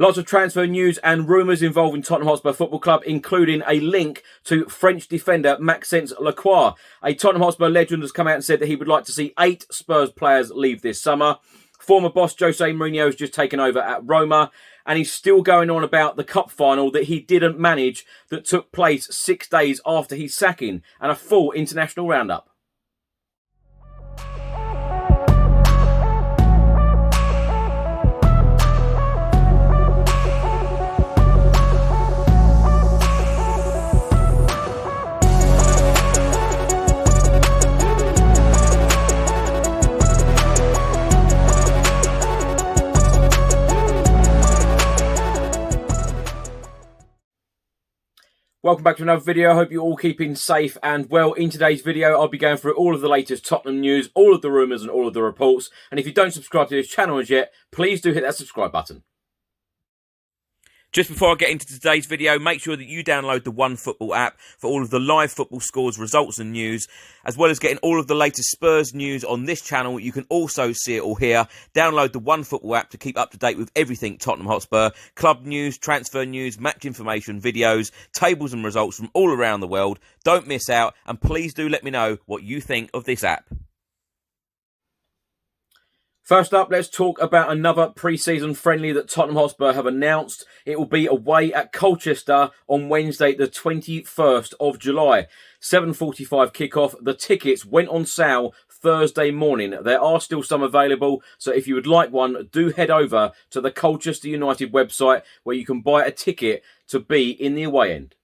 Lots of transfer news and rumours involving Tottenham Hotspur Football Club, including a link to French defender Maxence Lacroix. A Tottenham Hotspur legend has come out and said that he would like to see 8 Spurs players leave this summer. Former boss Jose Mourinho has just taken over at Roma, and he's still going on about the cup final that he didn't manage that took place 6 days after his sacking, and a full international roundup. Welcome back to another video. I hope you're all keeping safe and well. In today's video, I'll be going through all of the latest Tottenham news, all of the rumours and all of the reports. And if you don't subscribe to this channel as yet, please do hit that subscribe button. Just before I get into today's video, make sure that you download the OneFootball app for all of the live football scores, results and news, as well as getting all of the latest Spurs news on this channel. You can also see it all here. Download the OneFootball app to keep up to date with everything Tottenham Hotspur, club news, transfer news, match information, videos, tables and results from all around the world. Don't miss out, and please do let me know what you think of this app. First up, let's talk about another pre-season friendly that Tottenham Hotspur have announced. It will be away at Colchester on Wednesday, the 21st of July. 7:45 kickoff. The tickets went on sale Thursday morning. There are still some available, so if you would like one, do head over to the Colchester United website where you can buy a ticket to be in the away end.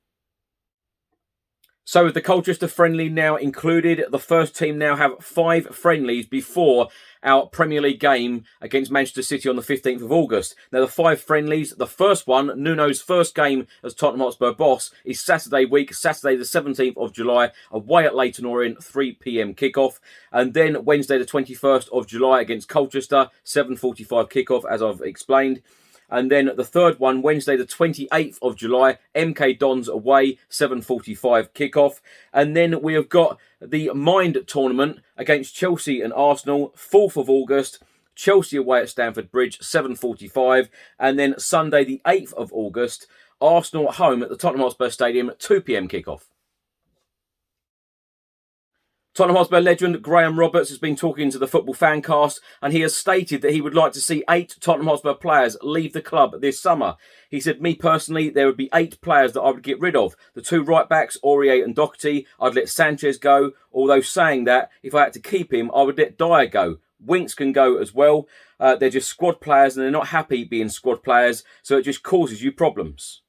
So with the Colchester friendly now included, the first team now have 5 friendlies before our Premier League game against Manchester City on the 15th of August. Now the 5 friendlies, the first one, Nuno's first game as Tottenham Hotspur boss, is Saturday week, Saturday the 17th of July, away at Leyton Orient, 3 p.m. kickoff. And then Wednesday the 21st of July against Colchester, 7:45 kickoff, as I've explained. And then the third one, Wednesday the 28th of July, MK Dons away, 7:45 kickoff. And then we have got the Mind tournament against Chelsea and Arsenal, 4th of August, Chelsea away at Stamford Bridge, 7:45. And then Sunday the 8th of August, Arsenal at home at the Tottenham Hotspur Stadium, 2 p.m. kickoff. Tottenham Hotspur legend Graham Roberts has been talking to the Football Fancast, and he has stated that he would like to see 8 Tottenham Hotspur players leave the club this summer. He said, me personally, there would be 8 players that I would get rid of. The 2 right-backs, Aurier and Doherty, I'd let Sanchez go, although saying that, if I had to keep him, I would let Dyer go. Winks can go as well. They're just squad players, and they're not happy being squad players, so it just causes you problems.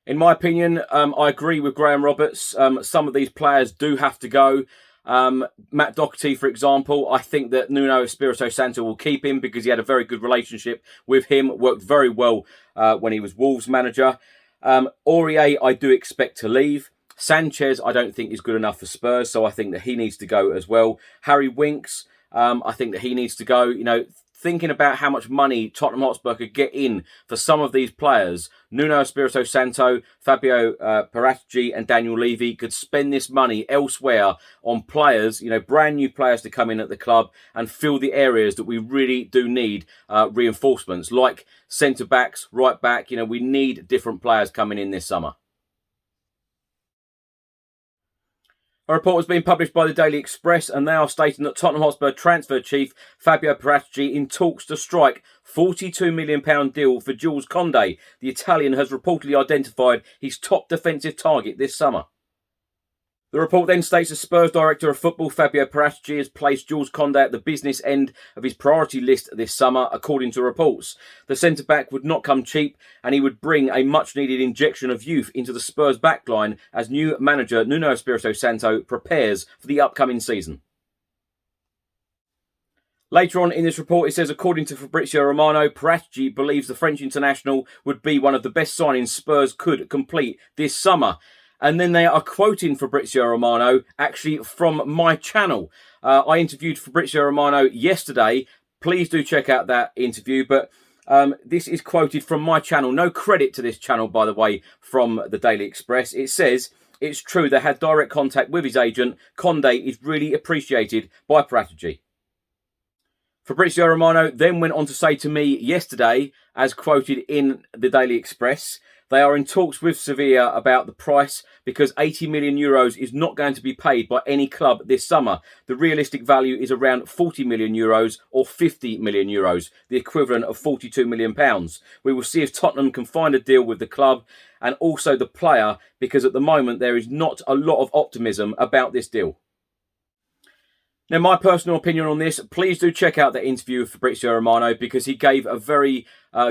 In my opinion, I agree with Graham Roberts. Some of these players do have to go. Matt Doherty, for example, I think that Nuno Espirito Santo will keep him because he had a very good relationship with him, worked very well when he was Wolves manager. Aurier, I do expect to leave. Sanchez, I don't think is good enough for Spurs, so I think that he needs to go as well. Harry Winks, I think that he needs to go. You know, thinking about how much money Tottenham Hotspur could get in for some of these players, Nuno Espirito Santo, Fabio Paratici and Daniel Levy could spend this money elsewhere on players, you know, brand new players to come in at the club and fill the areas that we really do need reinforcements, like centre-backs, right-back. You know, we need different players coming in this summer. A report has been published by the Daily Express, and they are stating that Tottenham Hotspur transfer chief Fabio Paratici in talks to strike £42 million deal for Jules Kounde. The Italian has reportedly identified his top defensive target this summer. The report then states the Spurs Director of Football, Fabio Paratici, has placed Jules Kounde at the business end of his priority list this summer, according to reports. The centre-back would not come cheap, and he would bring a much-needed injection of youth into the Spurs backline as new manager Nuno Espirito Santo prepares for the upcoming season. Later on in this report, it says, according to Fabrizio Romano, Paratici believes the French international would be one of the best signings Spurs could complete this summer. And then they are quoting Fabrizio Romano, actually from my channel. I interviewed Fabrizio Romano yesterday. Please do check out that interview. But this is quoted from my channel. No credit to this channel, by the way, from the Daily Express. It says, it's true they had direct contact with his agent. Kounde is really appreciated by Paratici. Fabrizio Romano then went on to say to me yesterday, as quoted in the Daily Express, they are in talks with Sevilla about the price because 80 million euros is not going to be paid by any club this summer. The realistic value is around 40 million euros or 50 million euros, the equivalent of 42 million pounds. We will see if Tottenham can find a deal with the club and also the player, because at the moment there is not a lot of optimism about this deal. Now, my personal opinion on this, please do check out that interview with Fabrizio Romano, because he gave a very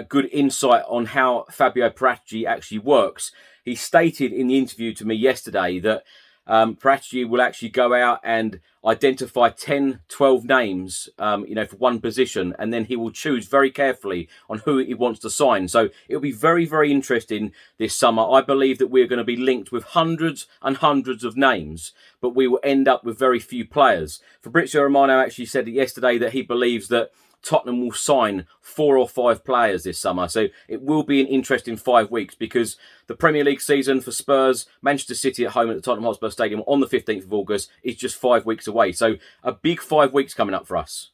good insight on how Fabio Paratici actually works. He stated in the interview to me yesterday that Paratici will actually go out and identify 10, 12 names, for one position, and then he will choose very carefully on who he wants to sign. So it'll be very, very interesting this summer. I believe that we're going to be linked with hundreds and hundreds of names, but we will end up with very few players. Fabrizio Romano actually said yesterday that he believes that Tottenham will sign 4 or 5 players this summer. So it will be an interesting 5 weeks, because the Premier League season for Spurs, Manchester City at home at the Tottenham Hotspur Stadium on the 15th of August is just 5 weeks away. So a big 5 weeks coming up for us.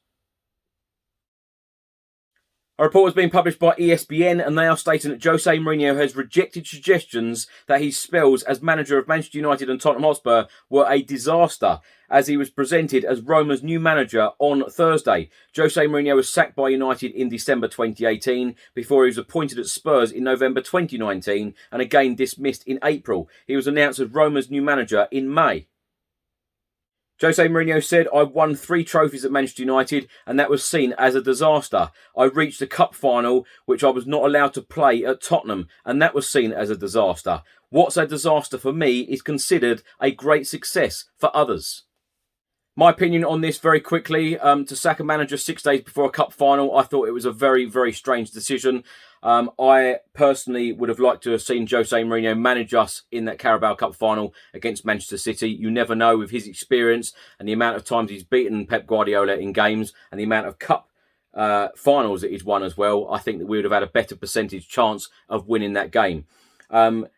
A report has been published by ESPN, and they are stating that Jose Mourinho has rejected suggestions that his spells as manager of Manchester United and Tottenham Hotspur were a disaster, as he was presented as Roma's new manager on Thursday. Jose Mourinho was sacked by United in December 2018 before he was appointed at Spurs in November 2019 and again dismissed in April. He was announced as Roma's new manager in May. Jose Mourinho said, "I won 3 trophies at Manchester United and that was seen as a disaster. I reached the cup final, which I was not allowed to play at Tottenham, and that was seen as a disaster. What's a disaster for me is considered a great success for others." My opinion on this very quickly, to sack a manager 6 days before a cup final, I thought it was a very, very strange decision. I personally would have liked to have seen Jose Mourinho manage us in that Carabao Cup final against Manchester City. You never know, with his experience and the amount of times he's beaten Pep Guardiola in games and the amount of cup finals that he's won as well. I think that we would have had a better percentage chance of winning that game.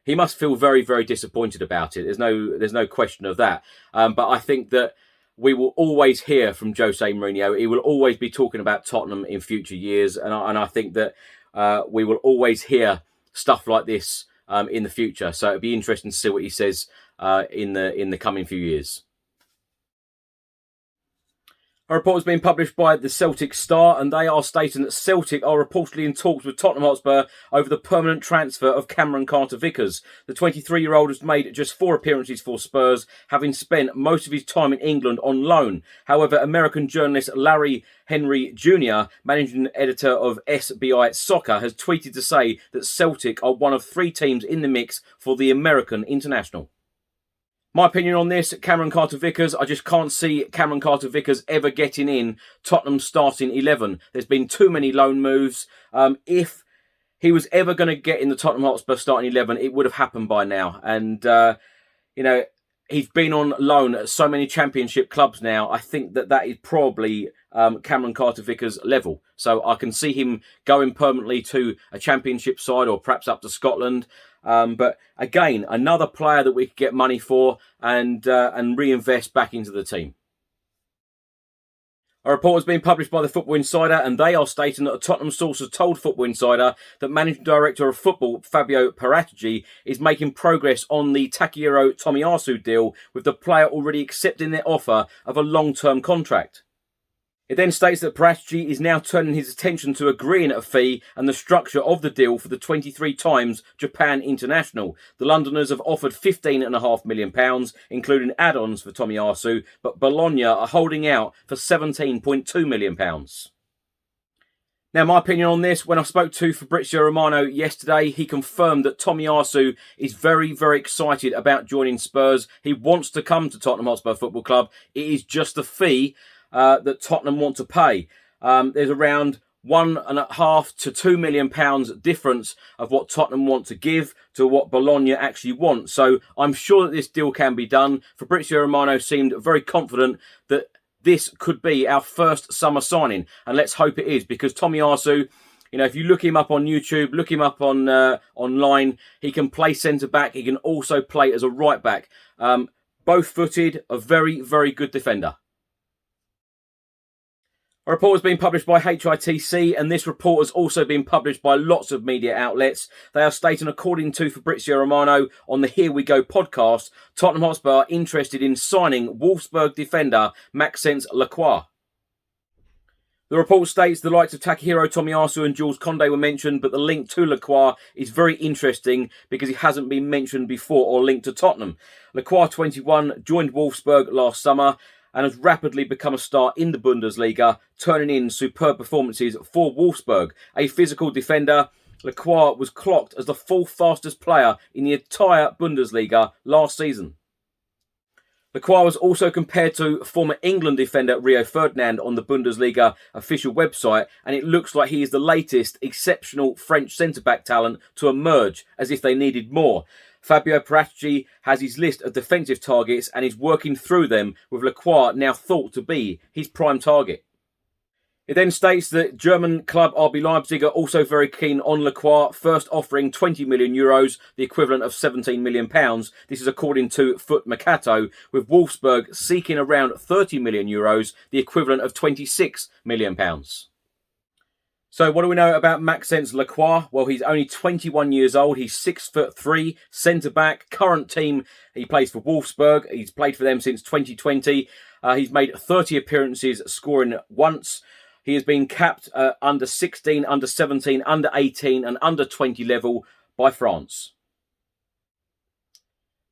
He must feel very, very disappointed about it. There's no question of that. But I think that we will always hear from Jose Mourinho. He will always be talking about Tottenham in future years. And I think that we will always hear stuff like this in the future. So it'll be interesting to see what he says in the coming few years. A report has been published by the Celtic Star, and they are stating that Celtic are reportedly in talks with Tottenham Hotspur over the permanent transfer of Cameron Carter-Vickers. The 23-year-old has made just 4 appearances for Spurs, having spent most of his time in England on loan. However, American journalist Larry Henry Jr., managing editor of SBI Soccer, has tweeted to say that Celtic are one of 3 teams in the mix for the American international. My opinion on this, Cameron Carter-Vickers, I just can't see Cameron Carter-Vickers ever getting in Tottenham's starting 11. There's been too many loan moves. If he was ever going to get in the Tottenham Hotspur starting 11, it would have happened by now. And, he's been on loan at so many championship clubs now. I think that is probably Cameron Carter-Vickers' level. So I can see him going permanently to a championship side or perhaps up to Scotland. But again, another player that we could get money for and reinvest back into the team. A report has been published by the Football Insider, and they are stating that a Tottenham source has told Football Insider that Managing Director of Football, Fabio Paratici, is making progress on the Takehiro Tomiyasu deal, with the player already accepting their offer of a long-term contract. It then states that Paratici is now turning his attention to agreeing a fee and the structure of the deal for the 23 times Japan international. The Londoners have offered £15.5 million, including add-ons for Tomiyasu, but Bologna are holding out for £17.2 million. Now, my opinion on this, when I spoke to Fabrizio Romano yesterday, he confirmed that Tomiyasu is very, very excited about joining Spurs. He wants to come to Tottenham Hotspur Football Club. It is just the fee that Tottenham want to pay. There's around £1.5 to £2 million difference of what Tottenham want to give to what Bologna actually want. So I'm sure that this deal can be done. Fabrizio Romano seemed very confident that this could be our first summer signing, and let's hope it is, because Tomiyasu, if you look him up on YouTube, look him up on online, he can play centre back. He can also play as a right back. Both footed, a very, very good defender. A report has been published by HITC, and this report has also been published by lots of media outlets. They are stating, according to Fabrizio Romano on the Here We Go podcast, Tottenham Hotspur are interested in signing Wolfsburg defender Maxence Lacroix. The report states the likes of Takahiro Tomiyasu and Jules Kounde were mentioned, but the link to Lacroix is very interesting because he hasn't been mentioned before or linked to Tottenham. Lacroix, 21, joined Wolfsburg last summer and has rapidly become a star in the Bundesliga, turning in superb performances for Wolfsburg. A physical defender, Lacroix was clocked as the fourth fastest player in the entire Bundesliga last season. Lacroix was also compared to former England defender Rio Ferdinand on the Bundesliga official website, and it looks like he is the latest exceptional French centre-back talent to emerge, as if they needed more. Fabio Paratici has his list of defensive targets and is working through them, with Lacroix now thought to be his prime target. It then states that German club RB Leipzig are also very keen on Lacroix, first offering €20 million, the equivalent of £17 million. This is according to Foot Mercato, with Wolfsburg seeking around €30 million, the equivalent of £26 million. So what do we know about Maxence Lacroix? Well, he's only 21 years old. He's 6'3", centre-back. Current team, he plays for Wolfsburg. He's played for them since 2020. He's made 30 appearances, scoring once. He has been capped under 16, under 17, under 18 and under 20 level by France.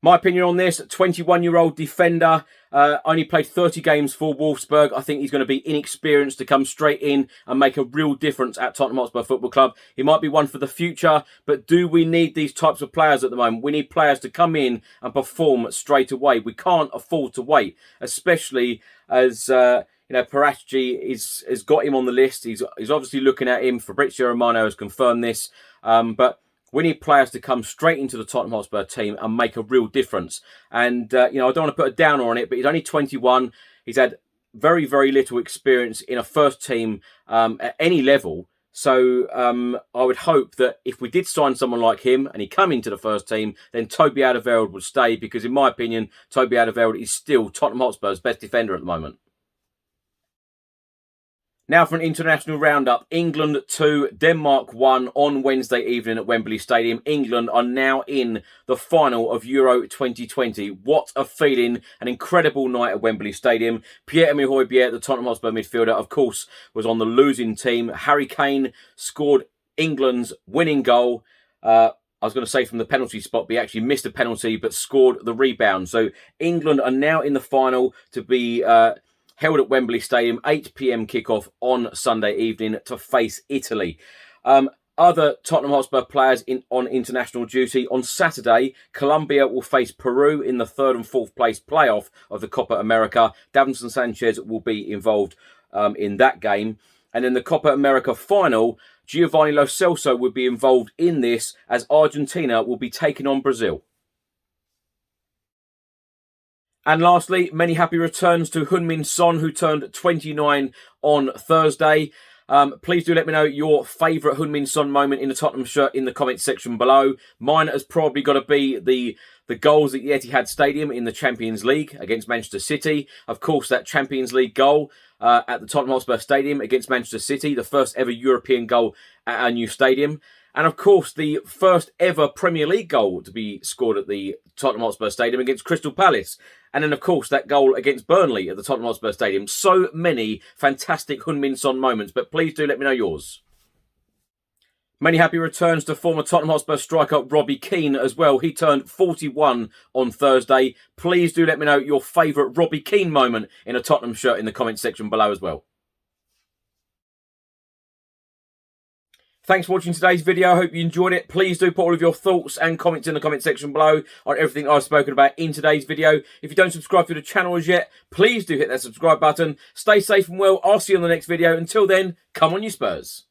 My opinion on this, 21-year-old defender, only played 30 games for Wolfsburg. I think he's going to be inexperienced to come straight in and make a real difference at Tottenham Hotspur Football Club. He might be one for the future, but do we need these types of players at the moment? We need players to come in and perform straight away. We can't afford to wait, especially as Paratici has got him on the list. He's obviously looking at him. Fabrizio Romano has confirmed this, but we need players to come straight into the Tottenham Hotspur team and make a real difference. And, I don't want to put a downer on it, but he's only 21. He's had very, very little experience in a first team at any level. So I would hope that if we did sign someone like him and he come into the first team, then Toby Alderweireld would stay, because in my opinion, Toby Alderweireld is still Tottenham Hotspur's best defender at the moment. Now for an international roundup. England 2, Denmark 1 on Wednesday evening at Wembley Stadium. England are now in the final of Euro 2020. What a feeling. An incredible night at Wembley Stadium. Pierre-Emile Højbjerg, the Tottenham Hotspur midfielder, of course, was on the losing team. Harry Kane scored England's winning goal. I was going to say from the penalty spot, but he actually missed a penalty but scored the rebound. So England are now in the final to be held at Wembley Stadium, 8 p.m. kickoff on Sunday evening to face Italy. Other Tottenham Hotspur players on international duty. On Saturday, Colombia will face Peru in the 3rd and 4th place playoff of the Copa America. Davinson Sanchez will be involved in that game. And in the Copa America final, Giovanni Lo Celso will be involved in this, as Argentina will be taking on Brazil. And lastly, many happy returns to Heung-min Son, who turned 29 on Thursday. Please do let me know your favourite Heung-min Son moment in a Tottenham shirt in the comments section below. Mine has probably got to be the goals at the Etihad Stadium in the Champions League against Manchester City. Of course, that Champions League goal at the Tottenham Hotspur Stadium against Manchester City, the first ever European goal at our new stadium. And of course, the first ever Premier League goal to be scored at the Tottenham Hotspur Stadium against Crystal Palace. And then, of course, that goal against Burnley at the Tottenham Hotspur Stadium. So many fantastic Heung-min Son moments, but please do let me know yours. Many happy returns to former Tottenham Hotspur striker Robbie Keane as well. He turned 41 on Thursday. Please do let me know your favourite Robbie Keane moment in a Tottenham shirt in the comments section below as well. Thanks for watching today's video. I hope you enjoyed it. Please do put all of your thoughts and comments in the comment section below on everything I've spoken about in today's video. If you don't subscribe to the channel as yet, please do hit that subscribe button. Stay safe and well. I'll see you on the next video. Until then, come on you Spurs.